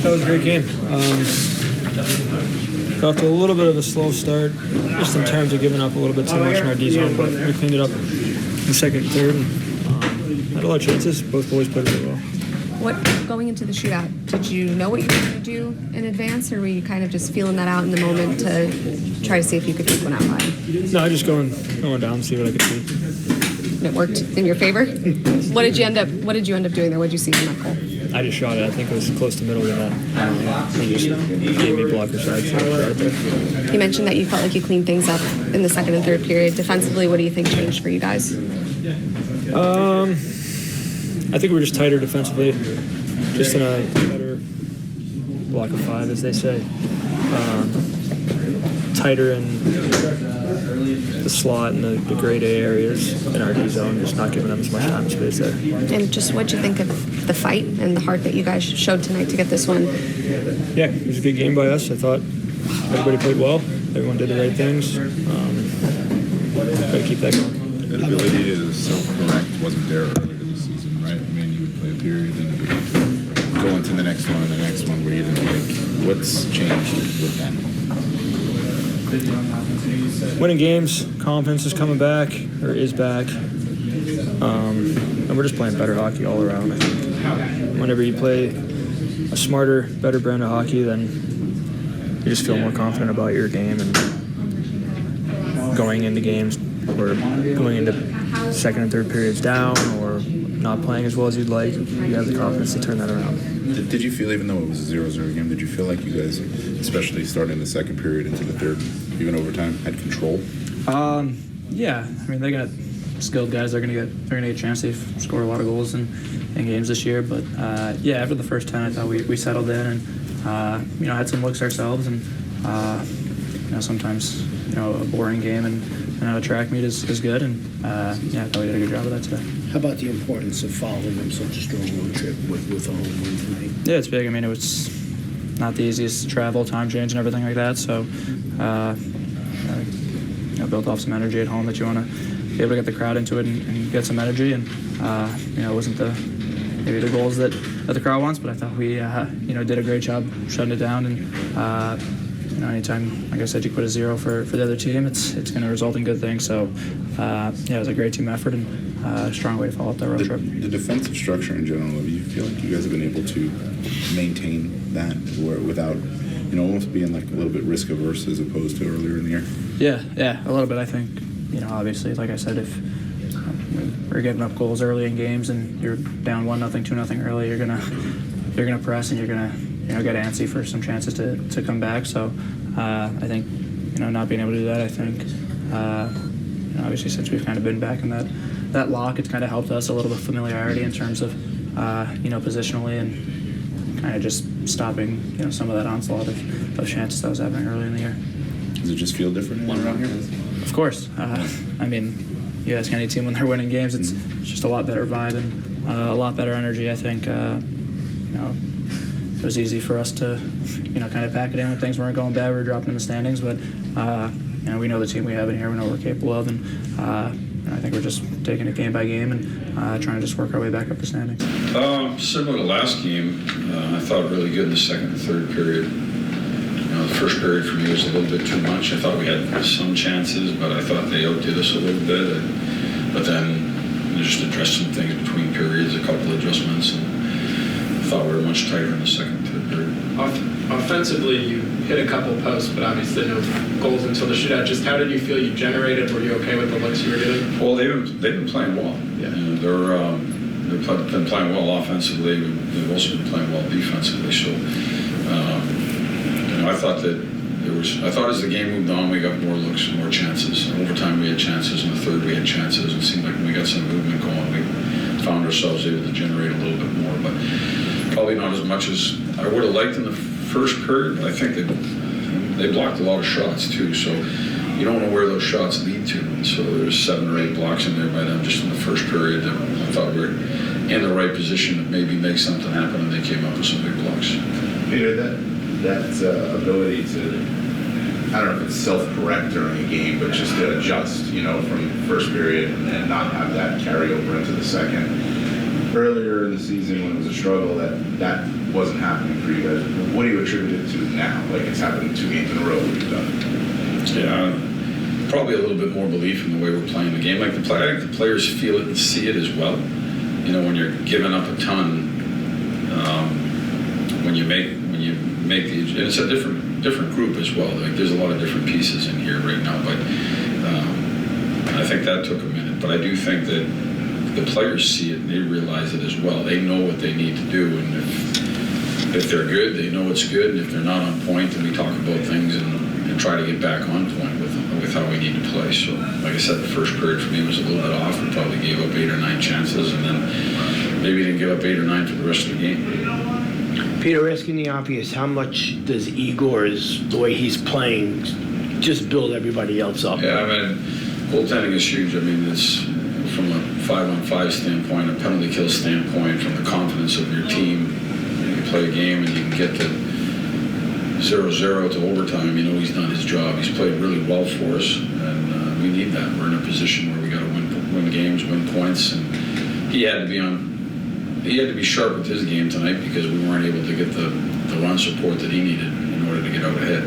That was a great game. Got off to a little bit of a slow start, just in terms of giving up a little bit too much in our D zone, but we cleaned it up in the second and third, and had a lot of chances. Both boys played really well. Going into the shootout, did you know what you were going to do in advance, or were you kind of just feeling that out in the moment to try to see if you could take one out high? No, just going down and see what I could see. And it worked in your favor? What did you end up doing there? What did you see in that goal? I just shot it. I think it was close to middle of that. He just gave me blocker side, so right there. You mentioned that you felt like you cleaned things up in the second and third period. Defensively, what do you think changed for you guys? I think we're just tighter defensively, just in a better block of five, as they say. Tighter in the slot and the grade A areas in our D zone, just not giving them as much time and space there. And just what'd you think of the fight and the heart that you guys showed tonight to get this one? Yeah, it was a good game by us. I thought everybody played well. Everyone did the right things. Got to keep that going. The ability to self-correct wasn't there earlier this season, right? I mean, you would play a period and you would go into the next one and the next one where you didn't what's changed with that? Winning games, confidence is coming back, or is back. And we're just playing better hockey all around, I think. Whenever you play a smarter, better brand of hockey, then you just feel more confident about your game and going into games or going into second and third periods down or not playing as well as you'd like. You have the confidence to turn that around. Did you feel, even though it was a 0-0 game, did you feel like you guys, especially starting the second period into the third, even overtime, had control? Yeah. I mean, they got skilled guys. They're gonna get a chance. They've scored a lot of goals in games this year. But yeah, after the first 10, I thought we settled in and had some looks ourselves. And sometimes a boring game and a track meet is good. And yeah, I thought we did a good job of that today. How about the importance of following them such a strong road trip with a home win tonight? Yeah, it's big. I mean, it was not the easiest to travel, time change, and everything like that. So, built off some energy at home that you want to be able to get the crowd into it and get some energy. And it wasn't maybe the goals that the crowd wants, but I thought we did a great job shutting it down. And anytime, like I said, you put a 0 for the other team, it's going to result in good things. So, it was a great team effort and a strong way to follow up that road trip. The defensive structure in general, do you feel like you guys have been able to maintain that without, almost being like a little bit risk averse as opposed to earlier in the year? Yeah, a little bit. I think, obviously, like I said, if we're giving up goals early in games and you're down 1-0, 2-0 early, you're gonna press and you're gonna get antsy for some chances to come back. So I think not being able to do that, I think obviously since we've kind of been back in that lock, it's kind of helped us a little bit of familiarity in terms of positionally and kind of just stopping some of that onslaught of chances that was happening early in the year. Does it just feel different around here? Of course. I mean, you ask any team when they're winning games, it's just a lot better vibe and a lot better energy. I think it was easy for us to kind of pack it in when things weren't going bad. We were dropping in the standings, but we know the team we have in here. We know what we're capable of, and I think we're just taking it game by game and trying to just work our way back up the standings. Similar to last game, I thought really good in the second and third period. The first period for me was a little bit too much. I thought we had some chances, but I thought they outdid us a little bit. But then we just addressed some things between periods, a couple of adjustments, and I thought we were much tighter in the second and third period. Offensively, you hit a couple posts, but obviously no goals until the shootout. Just how did you feel you generated? Were you okay with the looks you were doing? Well, they've been playing well. Yeah. They've been playing well offensively. They've also been playing well defensively. So, I thought that I thought as the game moved on, we got more looks and more chances. In overtime, we had chances. In the third, we had chances. It seemed like when we got some movement going, we found ourselves able to generate a little bit more, but probably not as much as I would have liked in the first period. I think they blocked a lot of shots too, so you don't know where those shots lead to. And so there's 7 or 8 blocks in there by them just in the first period that I thought we were in the right position to maybe make something happen, and they came up with some big blocks. Peter, that ability to, I don't know if it's self-correct during a game, but just to adjust, from first period and not have that carry over into the second. Earlier in the season when it was a struggle, that wasn't happening for you guys. What do you attribute it to now? Like it's happened 2 games in a row we've done. Yeah, probably a little bit more belief in the way we're playing the game. Like I think the players feel it and see it as well. You know, when you're giving up a ton, when you make the, and it's a different group as well. Like there's a lot of different pieces in here right now, but I think that took a minute. But I do think that the players see it and they realize it as well. They know what they need to do, and if they're good, they know it's good, and if they're not on point, then we talk about things and try to get back on point with how we need to play. So, like I said, the first period for me was a little bit off. We probably gave up 8 or 9 chances, and then maybe didn't give up 8 or 9 for the rest of the game. Peter, asking the obvious, how much does Igor's, the way he's playing, just build everybody else up? Yeah, I mean, goaltending is huge. I mean, it's from a 5-on-5 standpoint, a penalty kill standpoint, from the confidence of your team. You play a game and you can get to 0-0 to overtime. You know he's done his job. He's played really well for us, and we need that. We're in a position where we got to win games, win points, and he had to be sharp with his game tonight because we weren't able to get the run support that he needed in order to get out ahead.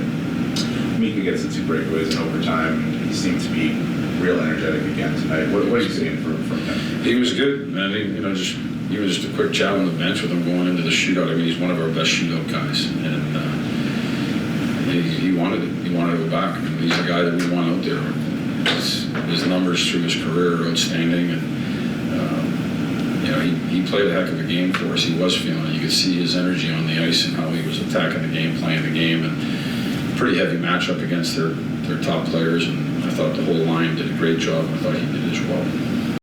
Mika gets the 2 breakaways in overtime. He seemed to be real energetic again tonight. What are you seeing from him? He was good, man. He was just a quick chat on the bench with him going into the shootout. I mean, he's one of our best shootout guys, and he wanted it. He wanted to go back. I mean, he's a guy that we want out there. His numbers through his career are outstanding, and you know, he played a heck of a game for us. He was feeling it. You could see his energy on the ice and how he was attacking the game, playing the game, and pretty heavy matchup against their top players. And I thought the whole line did a great job. I thought he did as well.